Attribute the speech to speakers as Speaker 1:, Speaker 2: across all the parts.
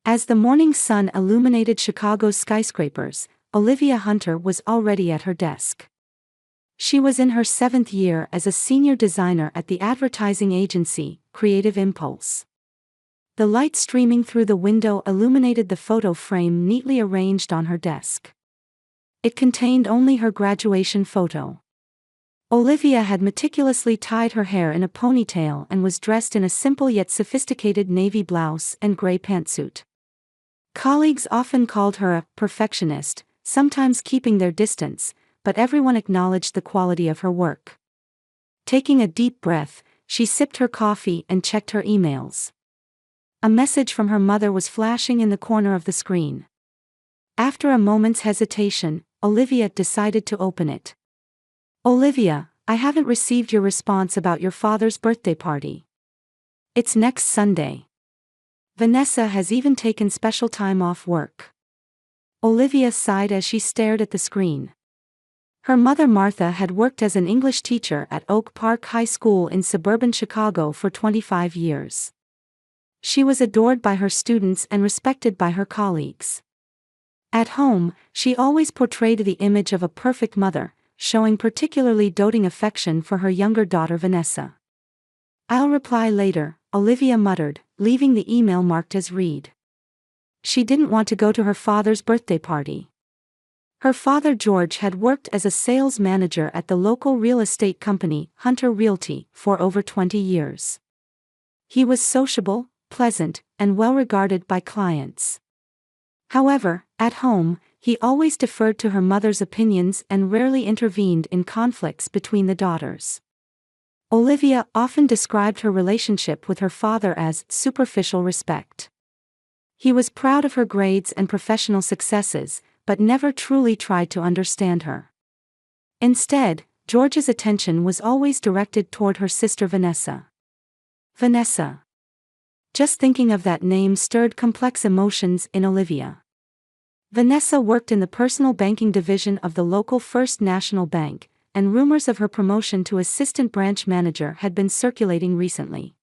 Speaker 1: As the morning sun illuminated Chicago's skyscrapers, Olivia Hunter was already at her desk. She was in her 7th year as a senior designer at the advertising agency, Creative Impulse. The light streaming through the window illuminated the photo frame neatly arranged on her desk. It contained only her graduation photo. Olivia had meticulously tied her hair in a ponytail and was dressed in a simple yet sophisticated navy blouse and gray pantsuit. Colleagues often called her a perfectionist, sometimes keeping their distance, but everyone acknowledged the quality of her work. Taking a deep breath, she sipped her coffee and checked her emails. A message from her mother was flashing in the corner of the screen. After a moment's hesitation, Olivia decided to open it. "Olivia, I haven't received your response about your father's birthday party. It's next Sunday. Vanessa has even taken special time off work." Olivia sighed as she stared at the screen. Her mother Martha had worked as an English teacher at Oak Park High School in suburban Chicago for 25 years. She was adored by her students and respected by her colleagues. At home, she always portrayed the image of a perfect mother, showing particularly doting affection for her younger daughter Vanessa. "I'll reply later," Olivia muttered, leaving the email marked as read. She didn't want to go to her father's birthday party. Her father George had worked as a sales manager at the local real estate company, Hunter Realty, for over 20 years. He was sociable, pleasant, and well regarded by clients. However, at home, he always deferred to her mother's opinions and rarely intervened in conflicts between the daughters. Olivia often described her relationship with her father as superficial respect. He was proud of her grades and professional successes, but never truly tried to understand her. Instead, George's attention was always directed toward her sister Vanessa. Vanessa. Just thinking of that name stirred complex emotions in Olivia. Vanessa worked in the personal banking division of the local First National Bank, and rumors of her promotion to assistant branch manager had been circulating recently.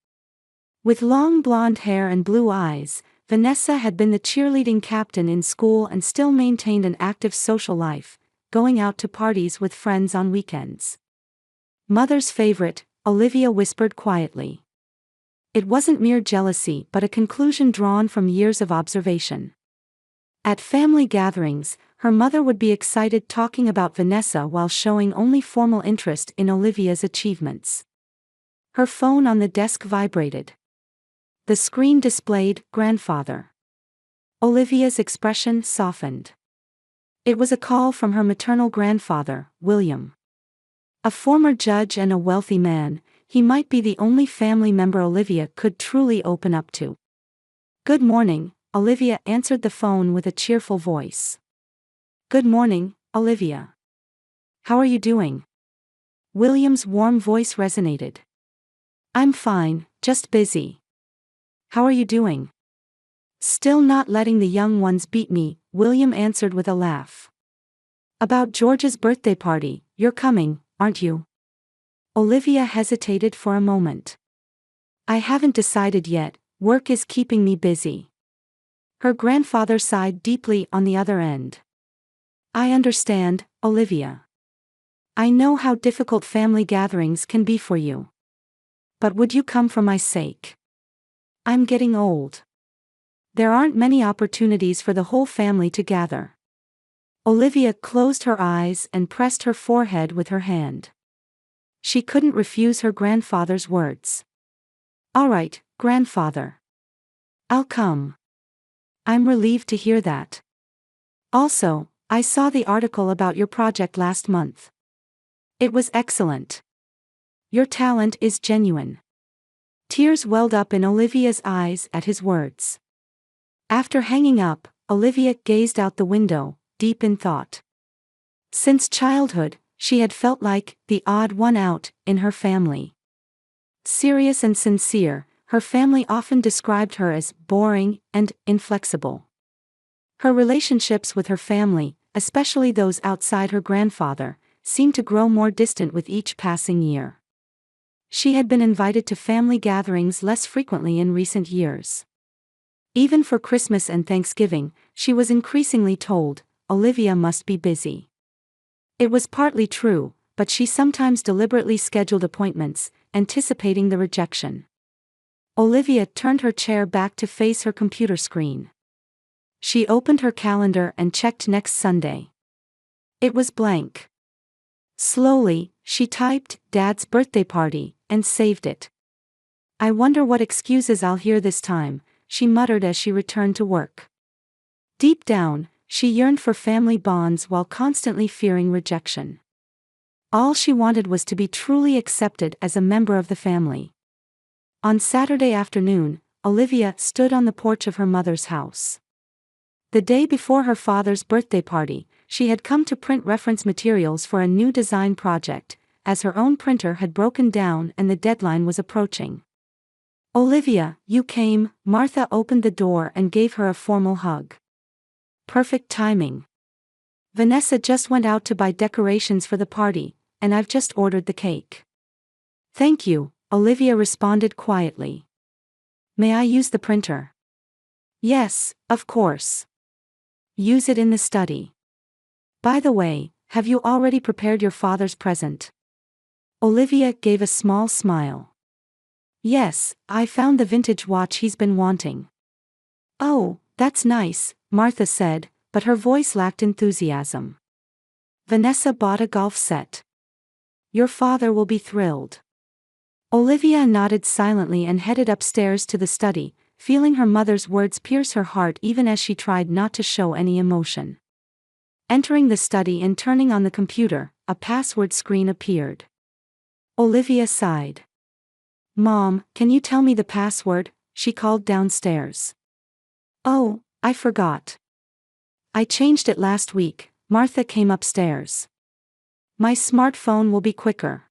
Speaker 1: With long blonde hair and blue eyes, Vanessa had been the cheerleading captain in school and still maintained an active social life, going out to parties with friends on weekends. "Mother's favorite," Olivia whispered quietly. It wasn't mere jealousy but a conclusion drawn from years of observation. At family gatherings, her mother would be excited talking about Vanessa while showing only formal interest in Olivia's achievements. Her phone on the desk vibrated. The screen displayed "Grandfather." Olivia's expression softened. It was a call from her maternal grandfather, William. A former judge and a wealthy man, he might be the only family member Olivia could truly open up to. "Good morning," Olivia answered the phone with a cheerful voice. "Good morning, Olivia. How are you doing?" William's warm voice resonated. "I'm fine, just busy. How are you doing?" "Still not letting the young ones beat me," William answered with a laugh. "About George's birthday party, you're coming, aren't you?" Olivia hesitated for a moment. "I haven't decided yet, work is keeping me busy." Her grandfather sighed deeply on the other end. "I understand, Olivia. I know how difficult family gatherings can be for you. But would you come for my sake? I'm getting old. There aren't many opportunities for the whole family to gather." Olivia closed her eyes and pressed her forehead with her hand. She couldn't refuse her grandfather's words. "All right, grandfather. I'll come. I'm relieved to hear that. Also, I saw the article about your project last month. It was excellent. Your talent is genuine." Tears welled up in Olivia's eyes at his words. After hanging up, Olivia gazed out the window, deep in thought. Since childhood, she had felt like the odd one out in her family. Serious and sincere, her family often described her as boring and inflexible. Her relationships with her family, especially those outside her grandfather, seemed to grow more distant with each passing year. She had been invited to family gatherings less frequently in recent years. Even for Christmas and Thanksgiving, she was increasingly told, Olivia must be busy. It was partly true, but she sometimes deliberately scheduled appointments, anticipating the rejection. Olivia turned her chair back to face her computer screen. She opened her calendar and checked next Sunday. It was blank. Slowly, she typed, Dad's birthday party, and saved it. I wonder what excuses I'll hear this time, she muttered as she returned to work. Deep down, she yearned for family bonds while constantly fearing rejection. All she wanted was to be truly accepted as a member of the family. On Saturday afternoon, Olivia stood on the porch of her mother's house. The day before her father's birthday party, she had come to print reference materials for a new design project, as her own printer had broken down and the deadline was approaching. Olivia, you came. Martha opened the door and gave her a formal hug. Perfect timing. Vanessa just went out to buy decorations for the party, and I've just ordered the cake. Thank you, Olivia responded quietly. May I use the printer? Yes, of course. Use it in the study. By the way, have you already prepared your father's present? Olivia gave a small smile. Yes, I found the vintage watch he's been wanting. Oh, that's nice, Martha said, but her voice lacked enthusiasm. Vanessa bought a golf set. Your father will be thrilled. Olivia nodded silently and headed upstairs to the study, feeling her mother's words pierce her heart even as she tried not to show any emotion. Entering the study and turning on the computer, a password screen appeared. Olivia sighed. Mom, can you tell me the password? She called downstairs. Oh, I forgot. I changed it last week, Martha came upstairs. My smartphone will be quicker.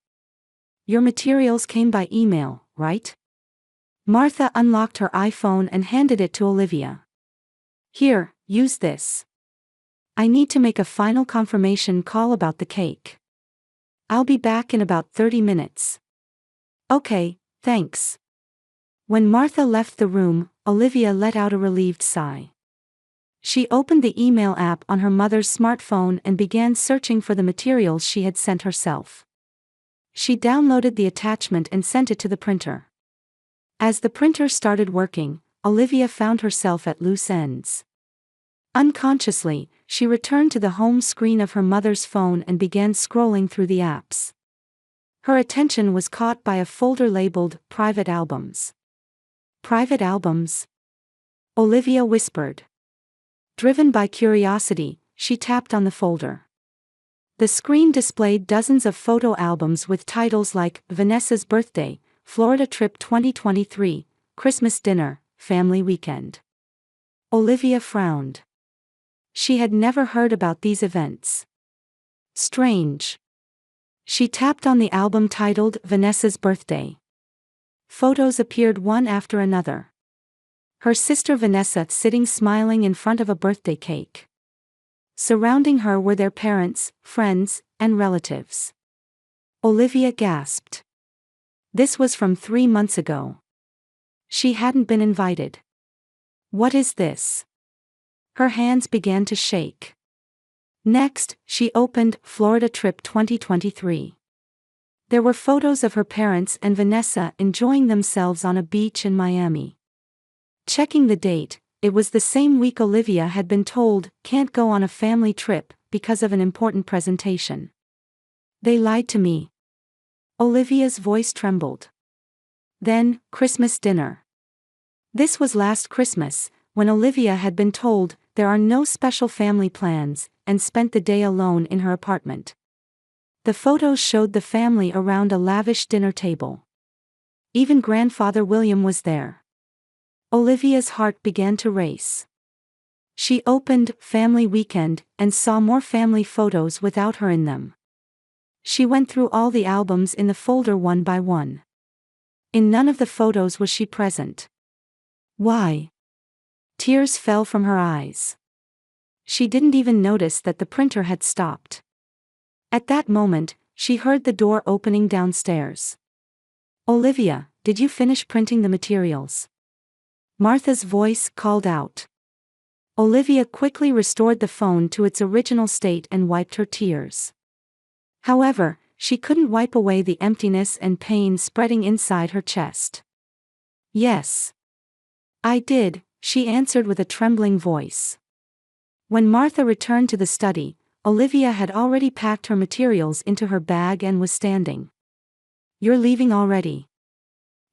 Speaker 1: Your materials came by email, right? Martha unlocked her iPhone and handed it to Olivia. Here, use this. I need to make a final confirmation call about the cake. I'll be back in about 30 minutes. Okay, thanks. When Martha left the room, Olivia let out a relieved sigh. She opened the email app on her mother's smartphone and began searching for the materials she had sent herself. She downloaded the attachment and sent it to the printer. As the printer started working, Olivia found herself at loose ends. Unconsciously, she returned to the home screen of her mother's phone and began scrolling through the apps. Her attention was caught by a folder labeled Private Albums. Private albums? Olivia whispered. Driven by curiosity, she tapped on the folder. The screen displayed dozens of photo albums with titles like Vanessa's Birthday, Florida Trip 2023, Christmas Dinner, Family Weekend. Olivia frowned. She had never heard about these events. Strange. She tapped on the album titled Vanessa's Birthday. Photos appeared one after another. Her sister Vanessa sitting smiling in front of a birthday cake. Surrounding her were their parents, friends, and relatives. Olivia gasped. This was from 3 months ago. She hadn't been invited. What is this? Her hands began to shake. Next, she opened Florida Trip 2023. There were photos of her parents and Vanessa enjoying themselves on a beach in Miami. Checking the date, it was the same week Olivia had been told can't go on a family trip because of an important presentation. They lied to me. Olivia's voice trembled. Then, Christmas dinner. This was last Christmas, when Olivia had been told there are no special family plans, and spent the day alone in her apartment. The photos showed the family around a lavish dinner table. Even grandfather William was there. Olivia's heart began to race. She opened Family Weekend and saw more family photos without her in them. She went through all the albums in the folder one by one. In none of the photos was she present. Why? Tears fell from her eyes. She didn't even notice that the printer had stopped. At that moment, she heard the door opening downstairs. Olivia, did you finish printing the materials? Martha's voice called out. Olivia quickly restored the phone to its original state and wiped her tears. However, she couldn't wipe away the emptiness and pain spreading inside her chest. Yes. I did, she answered with a trembling voice. When Martha returned to the study, Olivia had already packed her materials into her bag and was standing. You're leaving already?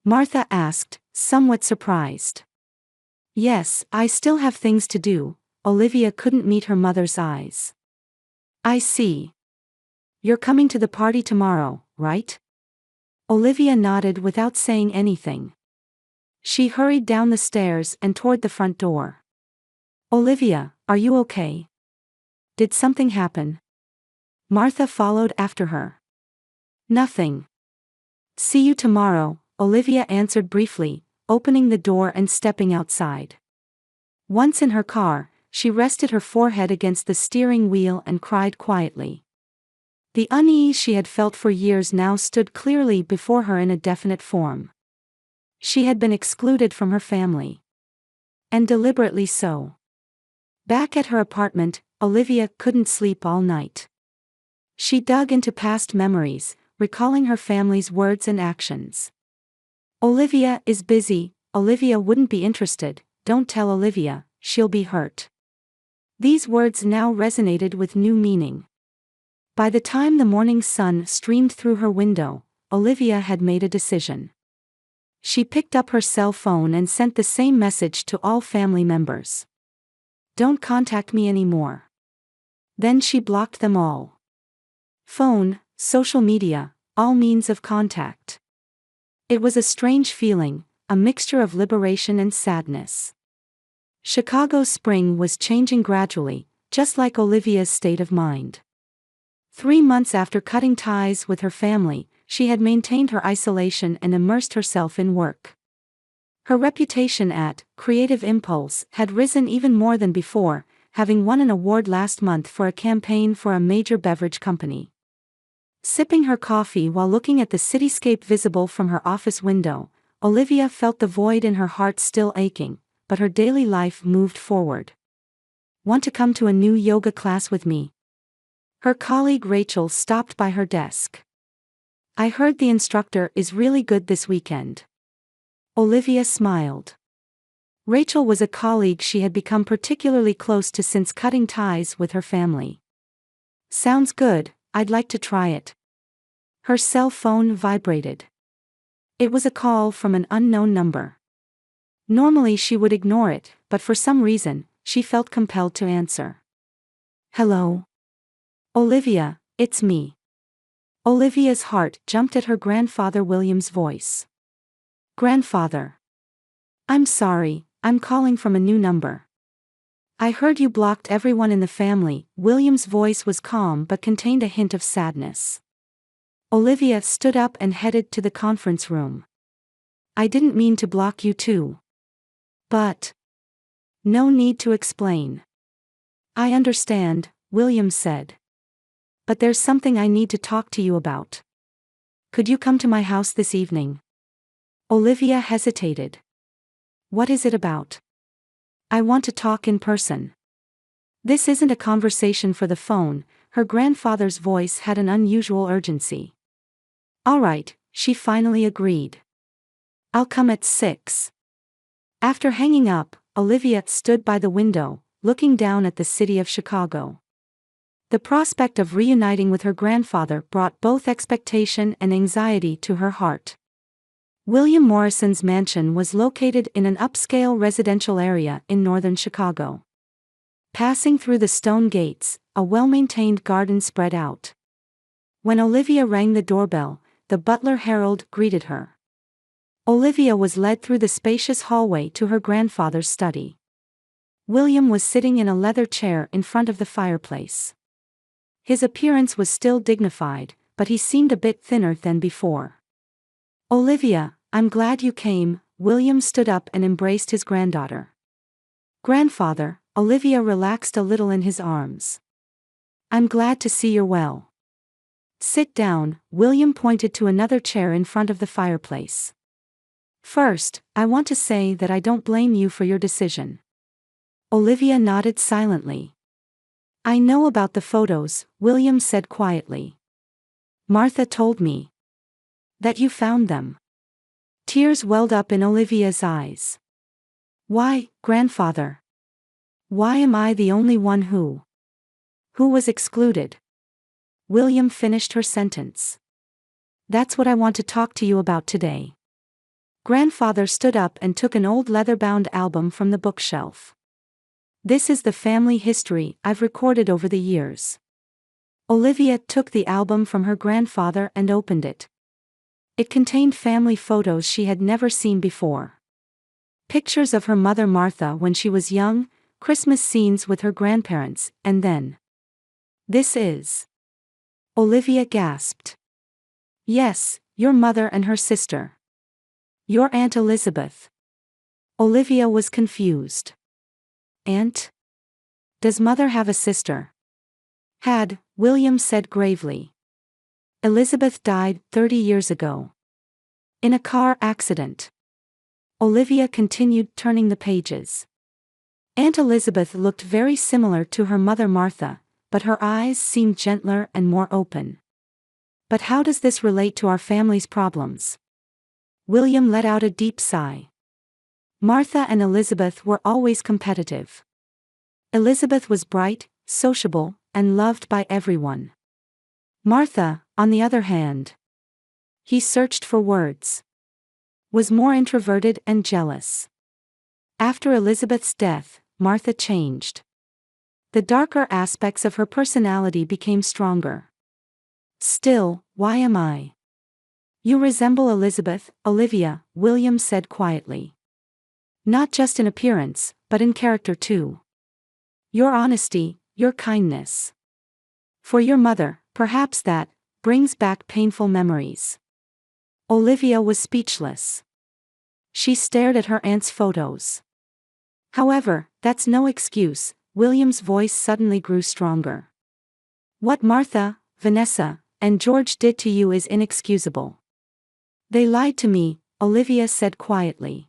Speaker 1: Martha asked, somewhat surprised. Yes, I still have things to do. Olivia couldn't meet her mother's eyes. I see. You're coming to the party tomorrow, right? Olivia nodded without saying anything. She hurried down the stairs and toward the front door. Olivia, are you okay? Did something happen? Martha followed after her. Nothing. See you tomorrow, Olivia answered briefly, opening the door and stepping outside. Once in her car, she rested her forehead against the steering wheel and cried quietly. The unease she had felt for years now stood clearly before her in a definite form. She had been excluded from her family. And deliberately so. Back at her apartment, Olivia couldn't sleep all night. She dug into past memories, recalling her family's words and actions. Olivia is busy, Olivia wouldn't be interested, don't tell Olivia, she'll be hurt. These words now resonated with new meaning. By the time the morning sun streamed through her window, Olivia had made a decision. She picked up her cell phone and sent the same message to all family members. Don't contact me anymore. Then she blocked them all. Phone, social media, all means of contact. It was a strange feeling, a mixture of liberation and sadness. Chicago's spring was changing gradually, just like Olivia's state of mind. 3 months after cutting ties with her family, she had maintained her isolation and immersed herself in work. Her reputation at Creative Impulse had risen even more than before, having won an award last month for a campaign for a major beverage company. Sipping her coffee while looking at the cityscape visible from her office window, Olivia felt the void in her heart still aching, but her daily life moved forward. Want to come to a new yoga class with me? Her colleague Rachel stopped by her desk. I heard the instructor is really good this weekend. Olivia smiled. Rachel was a colleague she had become particularly close to since cutting ties with her family. Sounds good, I'd like to try it. Her cell phone vibrated. It was a call from an unknown number. Normally she would ignore it, but for some reason, she felt compelled to answer. Hello? Olivia, it's me. Olivia's heart jumped at her grandfather William's voice. Grandfather. I'm sorry, I'm calling from a new number. I heard you blocked everyone in the family. William's voice was calm but contained a hint of sadness. Olivia stood up and headed to the conference room. I didn't mean to block you too. But. No need to explain. I understand, William said. But there's something I need to talk to you about. Could you come to my house this evening? Olivia hesitated. What is it about? I want to talk in person. This isn't a conversation for the phone. Her grandfather's voice had an unusual urgency. All right, she finally agreed. I'll come at 6. After hanging up, Olivia stood by the window, looking down at the city of Chicago. The prospect of reuniting with her grandfather brought both expectation and anxiety to her heart. William Morrison's mansion was located in an upscale residential area in northern Chicago. Passing through the stone gates, a well-maintained garden spread out. When Olivia rang the doorbell, the butler Harold greeted her. Olivia was led through the spacious hallway to her grandfather's study. William was sitting in a leather chair in front of the fireplace. His appearance was still dignified, but he seemed a bit thinner than before. Olivia, I'm glad you came. William stood up and embraced his granddaughter. Grandfather, Olivia relaxed a little in his arms. I'm glad to see you're well. Sit down, William pointed to another chair in front of the fireplace. First, I want to say that I don't blame you for your decision. Olivia nodded silently. I know about the photos, William said quietly. Martha told me that you found them. Tears welled up in Olivia's eyes. Why, grandfather? Why am I the only one who was excluded? William finished her sentence. That's what I want to talk to you about today. Grandfather stood up and took an old leather-bound album from the bookshelf. This is the family history I've recorded over the years. Olivia took the album from her grandfather and opened it. It contained family photos she had never seen before. Pictures of her mother Martha when she was young, Christmas scenes with her grandparents, and then. This is. Olivia gasped. Yes, your mother and her sister. Your Aunt Elizabeth. Olivia was confused. Aunt? Does mother have a sister? Had, William said gravely. Elizabeth died 30 years ago. In a car accident. Olivia continued turning the pages. Aunt Elizabeth looked very similar to her mother Martha, but her eyes seemed gentler and more open. But how does this relate to our family's problems? William let out a deep sigh. Martha and Elizabeth were always competitive. Elizabeth was bright, sociable, and loved by everyone. Martha, on the other hand, he searched for words, was more introverted and jealous. After Elizabeth's death, Martha changed. The darker aspects of her personality became stronger. Still, why am I? You resemble Elizabeth, Olivia, William said quietly. Not just in appearance, but in character too. Your honesty, your kindness. For your mother, perhaps that brings back painful memories. Olivia was speechless. She stared at her aunt's photos. However, that's no excuse, William's voice suddenly grew stronger. What Martha, Vanessa, and George did to you is inexcusable. They lied to me, Olivia said quietly.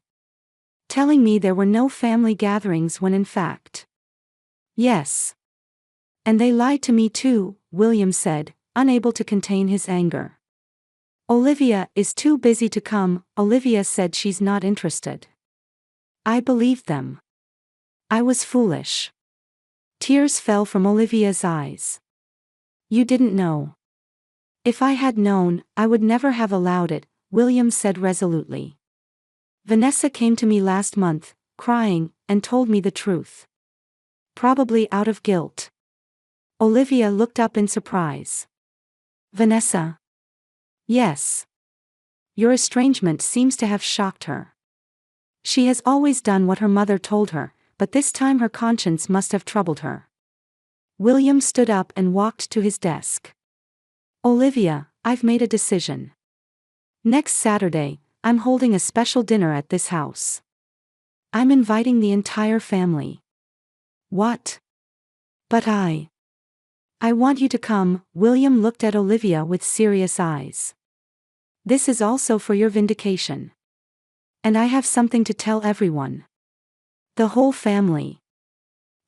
Speaker 1: Telling me there were no family gatherings when in fact. Yes. And they lied to me too, William said, unable to contain his anger. Olivia is too busy to come, Olivia said she's not interested. I believed them. I was foolish. Tears fell from Olivia's eyes. You didn't know. If I had known, I would never have allowed it, William said resolutely. Vanessa came to me last month, crying, and told me the truth. Probably out of guilt. Olivia looked up in surprise. Vanessa? Yes. Your estrangement seems to have shocked her. She has always done what her mother told her, but this time her conscience must have troubled her. William stood up and walked to his desk. Olivia, I've made a decision. Next Saturday, I'm holding a special dinner at this house. I'm inviting the entire family. What? But I want you to come, William looked at Olivia with serious eyes. This is also for your vindication. And I have something to tell everyone. The whole family.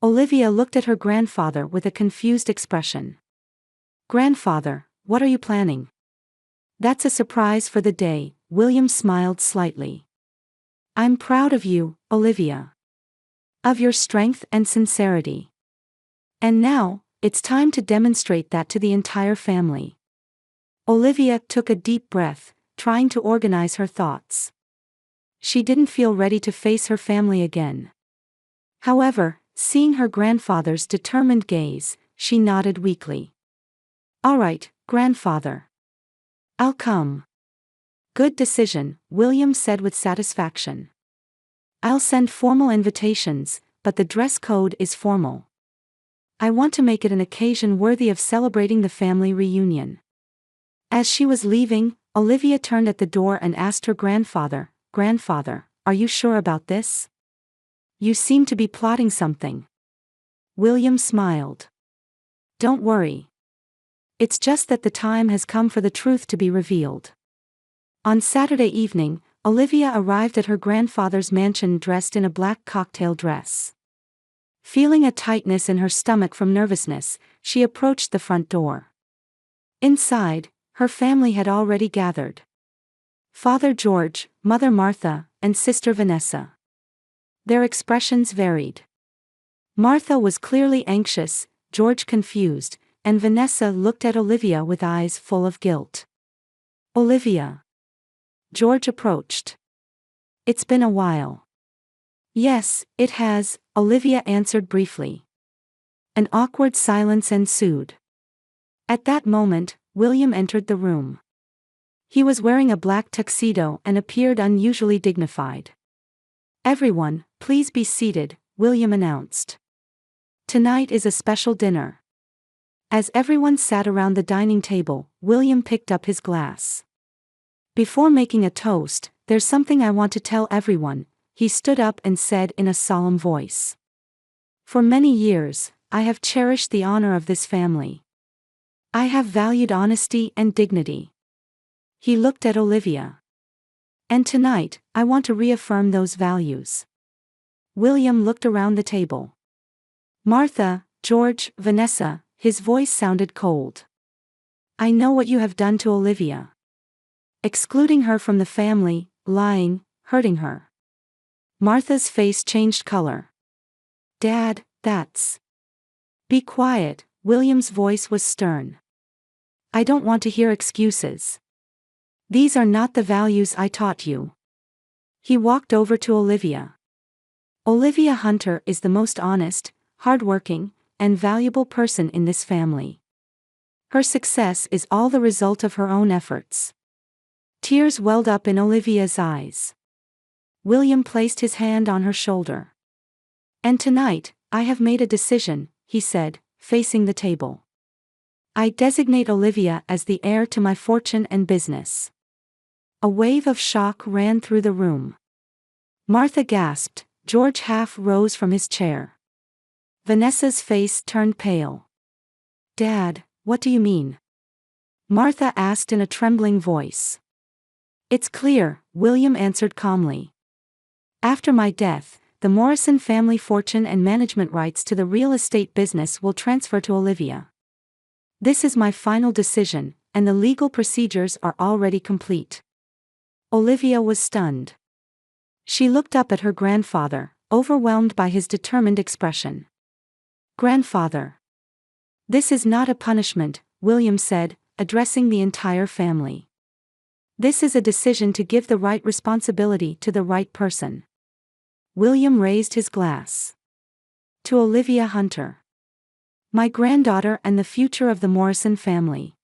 Speaker 1: Olivia looked at her grandfather with a confused expression. Grandfather, what are you planning? That's a surprise for the day, William smiled slightly. I'm proud of you, Olivia. Of your strength and sincerity. And now, it's time to demonstrate that to the entire family. Olivia took a deep breath, trying to organize her thoughts. She didn't feel ready to face her family again. However, seeing her grandfather's determined gaze, she nodded weakly. All right, grandfather. I'll come. Good decision, William said with satisfaction. I'll send formal invitations, but the dress code is formal. I want to make it an occasion worthy of celebrating the family reunion. As she was leaving, Olivia turned at the door and asked her grandfather, Grandfather, are you sure about this? You seem to be plotting something. William smiled. Don't worry. It's just that the time has come for the truth to be revealed. On Saturday evening, Olivia arrived at her grandfather's mansion dressed in a black cocktail dress. Feeling a tightness in her stomach from nervousness, she approached the front door. Inside, her family had already gathered. Father George, Mother Martha, and Sister Vanessa. Their expressions varied. Martha was clearly anxious, George confused, and Vanessa looked at Olivia with eyes full of guilt. "Olivia." George approached. "It's been a while." "Yes, it has," Olivia answered briefly. An awkward silence ensued. At that moment, William entered the room. He was wearing a black tuxedo and appeared unusually dignified. "Everyone, please be seated," William announced. "Tonight is a special dinner." As everyone sat around the dining table, William picked up his glass. "Before making a toast, there's something I want to tell everyone," he stood up and said in a solemn voice. "For many years, I have cherished the honor of this family. I have valued honesty and dignity." He looked at Olivia. "And tonight, I want to reaffirm those values." William looked around the table. "Martha, George, Vanessa," his voice sounded cold. "I know what you have done to Olivia. Excluding her from the family, lying, hurting her." Martha's face changed color. "Dad, that's..." "Be quiet," William's voice was stern. "I don't want to hear excuses. These are not the values I taught you." He walked over to Olivia. "Olivia Hunter is the most honest, hardworking, and valuable person in this family. Her success is all the result of her own efforts." Tears welled up in Olivia's eyes. William placed his hand on her shoulder. "And tonight, I have made a decision," he said, facing the table. "I designate Olivia as the heir to my fortune and business." A wave of shock ran through the room. Martha gasped, George half rose from his chair. Vanessa's face turned pale. "Dad, what do you mean?" Martha asked in a trembling voice. "It's clear," William answered calmly. "After my death, the Morrison family fortune and management rights to the real estate business will transfer to Olivia. This is my final decision, and the legal procedures are already complete." Olivia was stunned. She looked up at her grandfather, overwhelmed by his determined expression. "Grandfather." "This is not a punishment," William said, addressing the entire family. "This is a decision to give the right responsibility to the right person." William raised his glass. "To Olivia Hunter. My granddaughter and the future of the Morrison family."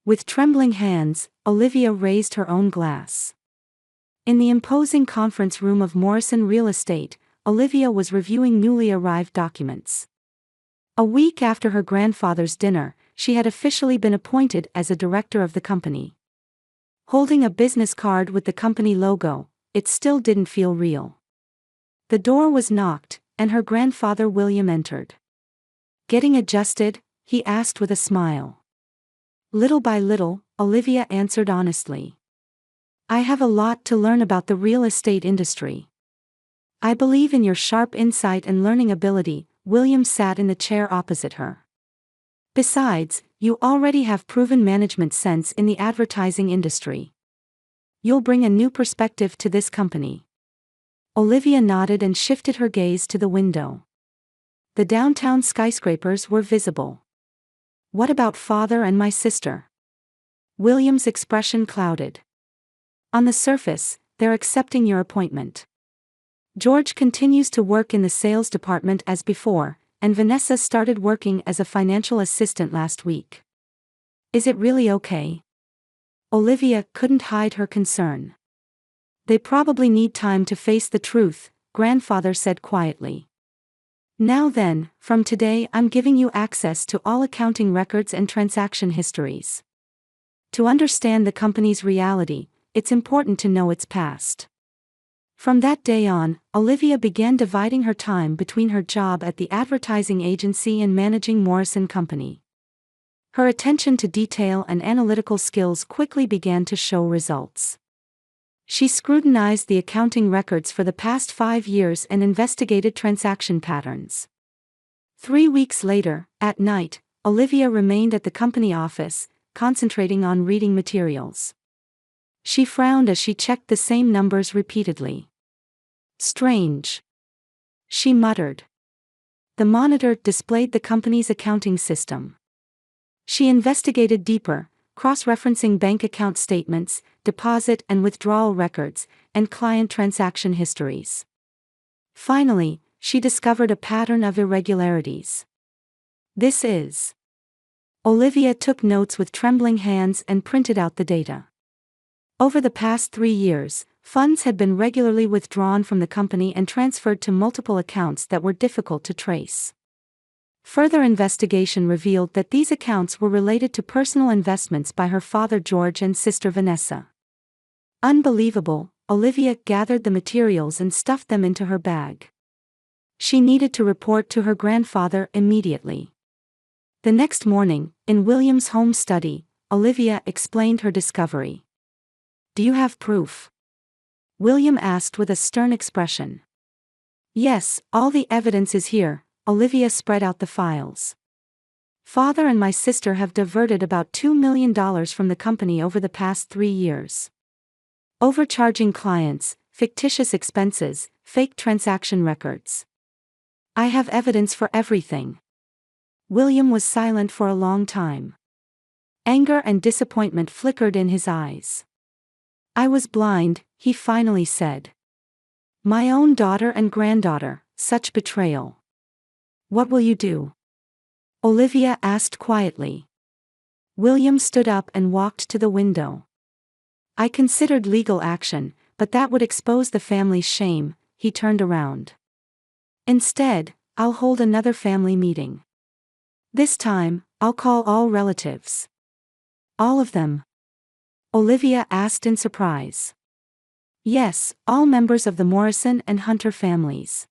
Speaker 1: With trembling hands, Olivia raised her own glass. In the imposing conference room of Morrison Real Estate, Olivia was reviewing newly arrived documents. A week after her grandfather's dinner, she had officially been appointed as a director of the company. Holding a business card with the company logo, it still didn't feel real. The door was knocked, and her grandfather William entered. "Getting adjusted?" he asked with a smile. "Little by little," Olivia answered honestly. "I have a lot to learn about the real estate industry." "I believe in your sharp insight and learning ability," William sat in the chair opposite her. "Besides, you already have proven management sense in the advertising industry. You'll bring a new perspective to this company." Olivia nodded and shifted her gaze to the window. The downtown skyscrapers were visible. "What about father and my sister?" William's expression clouded. "On the surface, they're accepting your appointment. George continues to work in the sales department as before, and Vanessa started working as a financial assistant last week. Is it really okay?" Olivia couldn't hide her concern. "They probably need time to face the truth," grandfather said quietly. "Now then, from today I'm giving you access to all accounting records and transaction histories. To understand the company's reality, it's important to know its past." From that day on, Olivia began dividing her time between her job at the advertising agency and managing Morrison Company. Her attention to detail and analytical skills quickly began to show results. She scrutinized the accounting records for the past 5 years and investigated transaction patterns. 3 weeks later, at night, Olivia remained at the company office, concentrating on reading materials. She frowned as she checked the same numbers repeatedly. Strange, she muttered. The monitor displayed the company's accounting system. She investigated deeper, cross-referencing bank account statements, deposit and withdrawal records, and client transaction histories. Finally, she discovered a pattern of irregularities. This is. Olivia took notes with trembling hands and printed out the data. Over the past 3 years, funds had been regularly withdrawn from the company and transferred to multiple accounts that were difficult to trace. Further investigation revealed that these accounts were related to personal investments by her father George and sister Vanessa. Unbelievable, Olivia gathered the materials and stuffed them into her bag. She needed to report to her grandfather immediately. The next morning, in William's home study, Olivia explained her discovery. "Do you have proof?" William asked with a stern expression. "Yes, all the evidence is here." Olivia spread out the files. "Father and my sister have diverted about $2 million from the company over the past 3 years. Overcharging clients, fictitious expenses, fake transaction records. I have evidence for everything." William was silent for a long time. Anger and disappointment flickered in his eyes. "I was blind," he finally said. "My own daughter and granddaughter, such betrayal. What will you do?" Olivia asked quietly. William stood up and walked to the window. "I considered legal action, but that would expose the family's shame." He turned around. "Instead, I'll hold another family meeting. This time, I'll call all relatives." "All of them?" Olivia asked in surprise. "Yes, all members of the Morrison and Hunter families.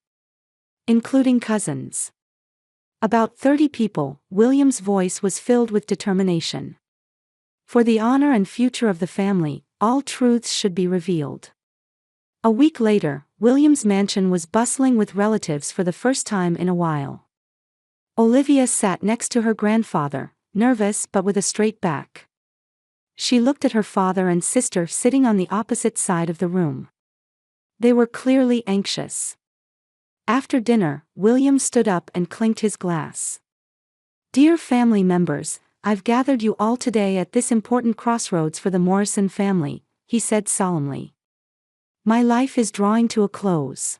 Speaker 1: Including cousins. About 30 people." William's voice was filled with determination. "For the honor and future of the family, all truths should be revealed." A week later, William's mansion was bustling with relatives for the first time in a while. Olivia sat next to her grandfather, nervous but with a straight back. She looked at her father and sister sitting on the opposite side of the room. They were clearly anxious. After dinner, William stood up and clinked his glass. "Dear family members, I've gathered you all today at this important crossroads for the Morrison family," he said solemnly. "My life is drawing to a close.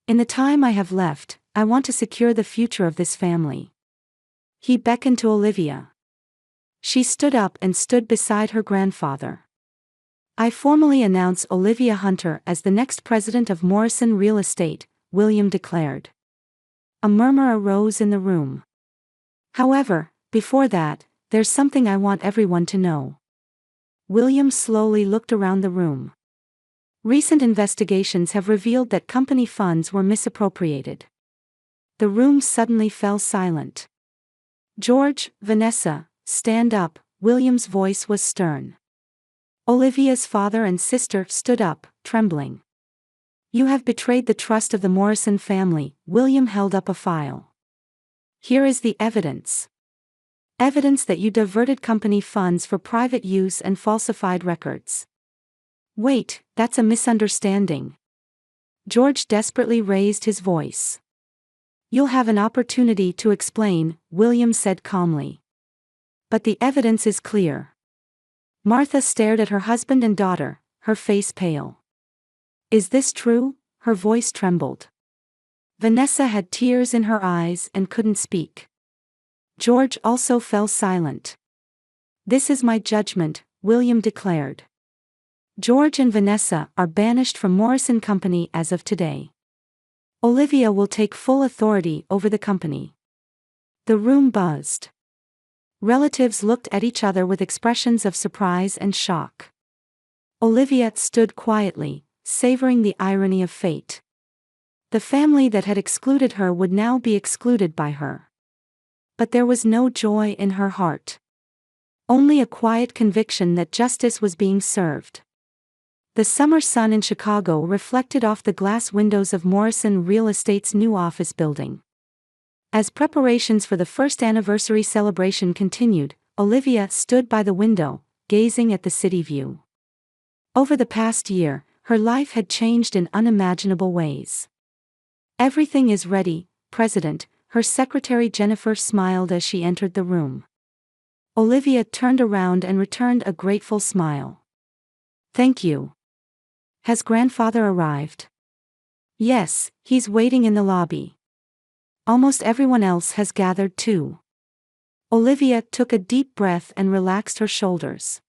Speaker 1: In the time I have left, I want to secure the future of this family." He beckoned to Olivia. She stood up and stood beside her grandfather. "I formally announce Olivia Hunter as the next president of Morrison Real Estate," William declared. A murmur arose in the room. "However, before that, there's something I want everyone to know." William slowly looked around the room. "Recent investigations have revealed that company funds were misappropriated." The room suddenly fell silent. "George, Vanessa, stand up," William's voice was stern. Olivia's father and sister stood up, trembling. "You have betrayed the trust of the Morrison family." William held up a file. "Here is the evidence. Evidence that you diverted company funds for private use and falsified records." "Wait, that's a misunderstanding." George desperately raised his voice. "You'll have an opportunity to explain," William said calmly. "But the evidence is clear." Martha stared at her husband and daughter, her face pale. "Is this true?" Her voice trembled. Vanessa had tears in her eyes and couldn't speak. George also fell silent. "This is my judgment," William declared. "George and Vanessa are banished from Morrison Company as of today. Olivia will take full authority over the company." The room buzzed. Relatives looked at each other with expressions of surprise and shock. Olivia stood quietly, savoring the irony of fate. The family that had excluded her would now be excluded by her. But there was no joy in her heart. Only a quiet conviction that justice was being served. The summer sun in Chicago reflected off the glass windows of Morrison Real Estate's new office building. As preparations for the first anniversary celebration continued, Olivia stood by the window, gazing at the city view. Over the past year, her life had changed in unimaginable ways. "Everything is ready, President," her secretary Jennifer smiled as she entered the room. Olivia turned around and returned a grateful smile. "Thank you. Has grandfather arrived?" "Yes, he's waiting in the lobby. Almost everyone else has gathered too." Olivia took a deep breath and relaxed her shoulders.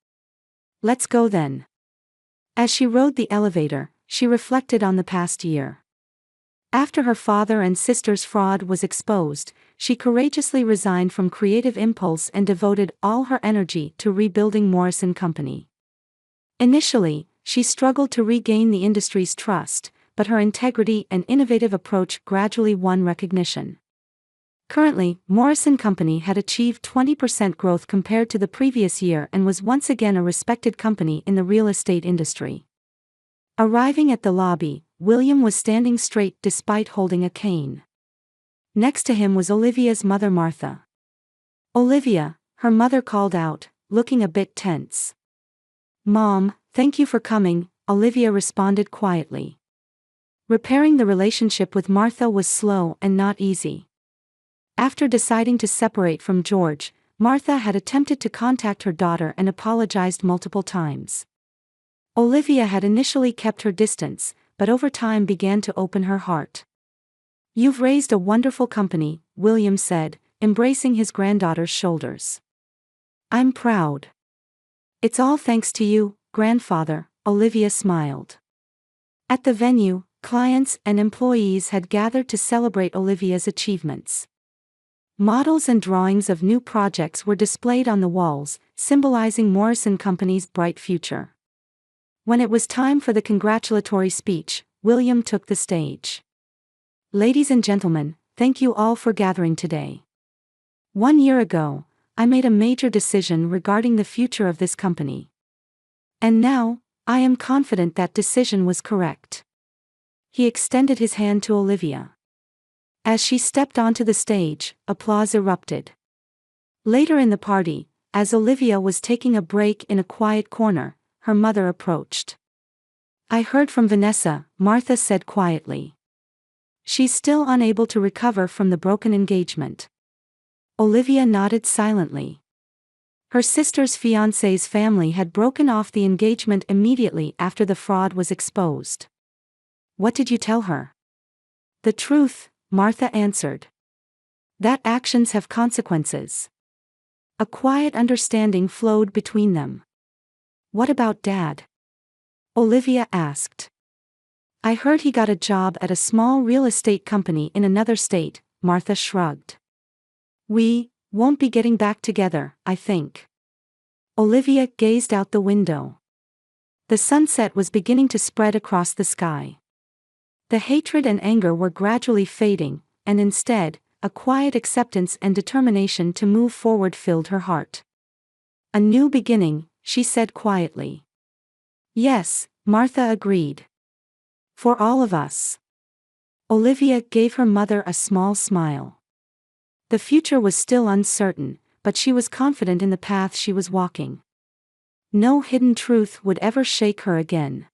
Speaker 1: "Let's go then." As she rode the elevator, she reflected on the past year. After her father and sister's fraud was exposed, she courageously resigned from creative impulse and devoted all her energy to rebuilding Morrison Company. Initially, she struggled to regain the industry's trust, but her integrity and innovative approach gradually won recognition. Currently, Morrison Company had achieved 20% growth compared to the previous year and was once again a respected company in the real estate industry. Arriving at the lobby, William was standing straight despite holding a cane. Next to him was Olivia's mother Martha. "Olivia," her mother called out, looking a bit tense. "Mom, thank you for coming," Olivia responded quietly. Repairing the relationship with Martha was slow and not easy. After deciding to separate from George, Martha had attempted to contact her daughter and apologized multiple times. Olivia had initially kept her distance, but over time began to open her heart. "You've raised a wonderful company," William said, embracing his granddaughter's shoulders. "I'm proud." "It's all thanks to you, grandfather," Olivia smiled. At the venue, clients and employees had gathered to celebrate Olivia's achievements. Models and drawings of new projects were displayed on the walls, symbolizing Morrison Company's bright future. When it was time for the congratulatory speech, William took the stage. "Ladies and gentlemen, thank you all for gathering today. 1 year ago, I made a major decision regarding the future of this company. And now, I am confident that decision was correct." He extended his hand to Olivia. As she stepped onto the stage, applause erupted. Later in the party, as Olivia was taking a break in a quiet corner, her mother approached. "I heard from Vanessa," Martha said quietly. "She's still unable to recover from the broken engagement." Olivia nodded silently. Her sister's fiancé's family had broken off the engagement immediately after the fraud was exposed. "What did you tell her?" "The truth," Martha answered. "That actions have consequences." A quiet understanding flowed between them. "What about Dad?" Olivia asked. "I heard he got a job at a small real estate company in another state," Martha shrugged. "We won't be getting back together, I think." Olivia gazed out the window. The sunset was beginning to spread across the sky. The hatred and anger were gradually fading, and instead, a quiet acceptance and determination to move forward filled her heart. "A new beginning," she said quietly. "Yes," Martha agreed. "For all of us." Olivia gave her mother a small smile. The future was still uncertain, but she was confident in the path she was walking. No hidden truth would ever shake her again.